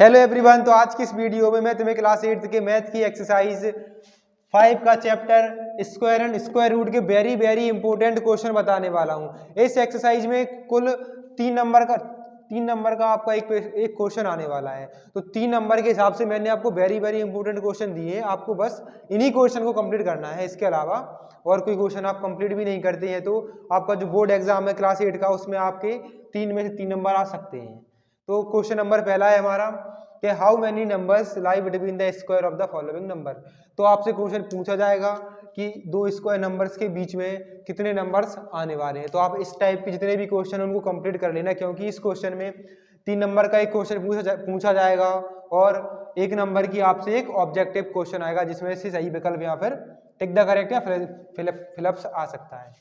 Hello everyone. तो आज की इस वीडियो में मैं तुम्हें क्लास 8 के मैथ की एक्सरसाइज 5 का chapter square and square root के वेरी इंपॉर्टेंट क्वेश्चन बताने वाला हूं। इस एक्सरसाइज में कुल 3 नंबर का आपका एक क्वेश्चन आने वाला है। तो 3 नंबर के हिसाब से मैंने आपको वेरी इंपॉर्टेंट क्वेश्चन दिए हैं। आपको बस इन्हीं क्वेश्चन को कंप्लीट करना है, इसके अलावा और कोई क्वेश्चन आप कंप्लीट भी नहीं करते हैं तो आपका जो बोर्ड एग्जाम है क्लास 8 का, उसमें आपके 3 में से 3 नंबर आ सकते हैं। तो क्वेश्चन नंबर पहला है हमारा कि how many numbers lie between the square of the following number. तो आपसे क्वेश्चन पूछा जाएगा कि दो स्क्वायर नंबर्स के बीच में कितने नंबर्स आने वाले हैं। तो आप इस टाइप के जितने भी क्वेश्चन उनको कंप्लीट कर लेना, क्योंकि इस क्वेश्चन में 3 नंबर का एक क्वेश्चन पूछा जाएगा और 1 नंबर की आपसे एक ऑब्जेक्टिव क्वेश्चन आएगा जिसमें से सही विकल्प या फिर टिक द करेक्ट या फिलअप्स आ सकता है।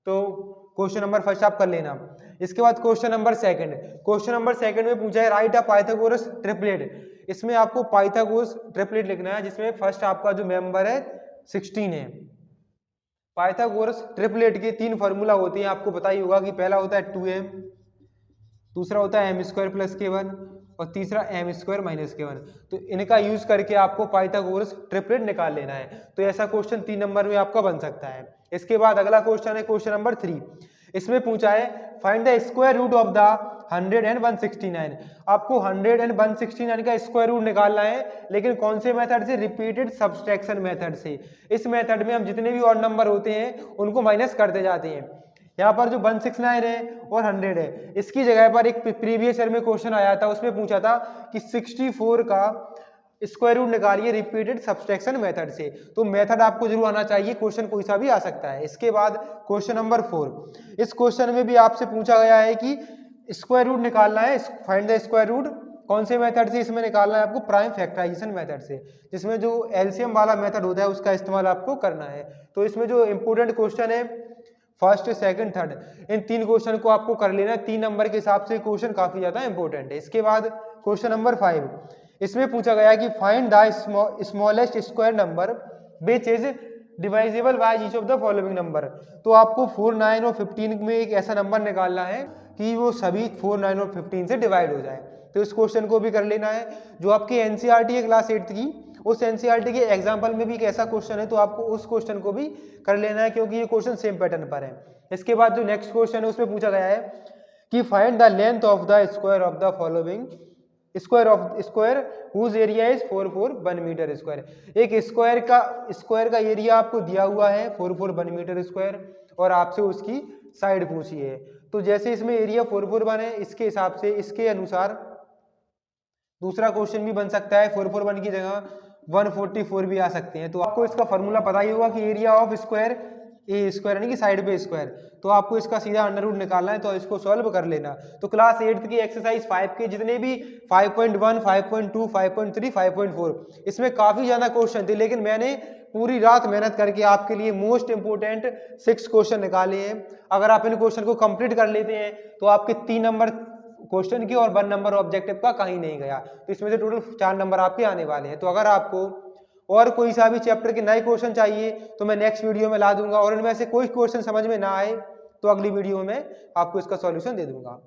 तो क्वेश्चन नंबर फर्स्ट आप कर लेना। इसके बाद क्वेश्चन नंबर सेकंड में पूछा है राइट अ पाइथागोरस ट्रिपलेट। इसमें आपको पाइथागोरस ट्रिपलेट लिखना है, जिसमें फर्स्ट आपका जो मेंबर है 16 है। पाइथागोरस ट्रिपलेट के 3 फॉर्मूला होते हैं, आपको पता ही होगा कि पहला होता है 2m, दूसरा होता है m² + k1 और तीसरा m² - k1। तो इनका यूज करके आपको पाइथागोरस ट्रिपलेट निकाल लेना है। तो ऐसा क्वेश्चन 3 नंबर में आपका बन सकता है। इसके बाद अगला क्वेश्चन है क्वेश्चन नंबर 3। इसमें पूछा है find the square root of the 100 and 169। आपको 100 and 169 का स्क्वायर रूट निकालना है, लेकिन कौन से मेथड से? रिपीटेड सब्सट्रैक्शन मेथड से। इस मेथड में हम जितने भी ऑड नंबर होते हैं उनको माइनस करते जाते हैं। यहाँ पर जो 169 है और 100 है, इसकी जगह पर एक प्रीवियस ईयर में क्वेश्चन आया था, उसमें पूछा था कि 64 का स्क्वायर रूट निकालिए रिपीटेड सब्सट्रैक्शन मेथड से। तो मेथड आपको जरूर आना चाहिए, क्वेश्चन कोई सा भी आ सकता है। इसके बाद क्वेश्चन नंबर 4। इस क्वेश्चन में भी आपसे पूछा गया है कि स्क्वायर रूट निकालना है, फाइंड द स्क्वायर रूट। कौन से मेथड से इसमें निकालना है? आपको प्राइम फैक्टराइजेशन मेथड से, जिसमें जो एलसीएम वाला मेथड होता है उसका इस्तेमाल आपको करना है। तो इसमें जो इंपोर्टेंट क्वेश्चन है फर्स्ट, सेकंड, थर्ड, इन 3 क्वेश्चन को आपको कर लेना है। 3 नंबर के हिसाब से क्वेश्चन काफी ज्यादा इंपॉर्टेंट है। इसके बाद क्वेश्चन नंबर 5। इसमें पूछा गया कि find the smallest square number which is divisible by each of the following number. तो आपको 4, 9 और 15 में एक ऐसा नंबर निकालना है कि वो सभी 4, 9 और 15 से डिवाइड हो जाए। तो इस क्वेश्चन को भी कर लेना है। जो आपकी एनसीईआरटी है क्लास 8 की, उस एनसीईआरटी के एग्जाम्पल में भी एक ऐसा क्वेश्चन है, तो आपको उस क्वेश्चन को भी कर लेना है, क्योंकि ये क्वेश्चन सेम पैटर्न पर है। इसके बाद जो नेक्स्ट क्वेश्चन है उसमें पूछा गया है कि find the length of the square of the following square whose area is 4, 4 1 metre square. एक स्क्वायर का एरिया आपको दिया हुआ है 4, 4 1 मीटर स्क्वायर, और आपसे उसकी साइड पूछी है। तो जैसे इसमें एरिया 4, 4 1 है, इसके हिसाब से इसके अनुसार दूसरा क्वेश्चन भी बन सकता है। 4, 4 1 की जगह 144 भी आ सकते हैं। तो आपको इसका फॉर्मूला पता ही होगा कि area of square A square यानी कि साइड पे स्क्वायर। तो आपको इसका सीधा अंडर रूट निकालना है, तो इसको सॉल्व कर लेना। तो क्लास 8 की एक्सरसाइज 5 के जितने भी 5.1, 5.2, 5.3, 5.4, इसमें काफी ज्यादा क्वेश्चन थे, लेकिन मैंने पूरी रात मेहनत करके आपके लिए मोस्ट इंपोर्टेंट 6 क्वेश्चन निकाले हैं। अगर आप इन क्वेश्चन को कंप्लीट कर लेते हैं तो आपके 3 नंबर क्वेश्चन की और 1 नंबर ऑब्जेक्टिव का कहीं नहीं गया। तो इसमें से टोटल 4 नंबर आपके आने वाले हैं। तो अगर आपको और कोई सा भी चैप्टर के नए क्वेश्चन चाहिए तो मैं नेक्स्ट वीडियो में ला दूंगा, और इनमें से कोई क्वेश्चन समझ में ना आए तो अगली वीडियो में आपको इसका सॉल्यूशन दे दूंगा।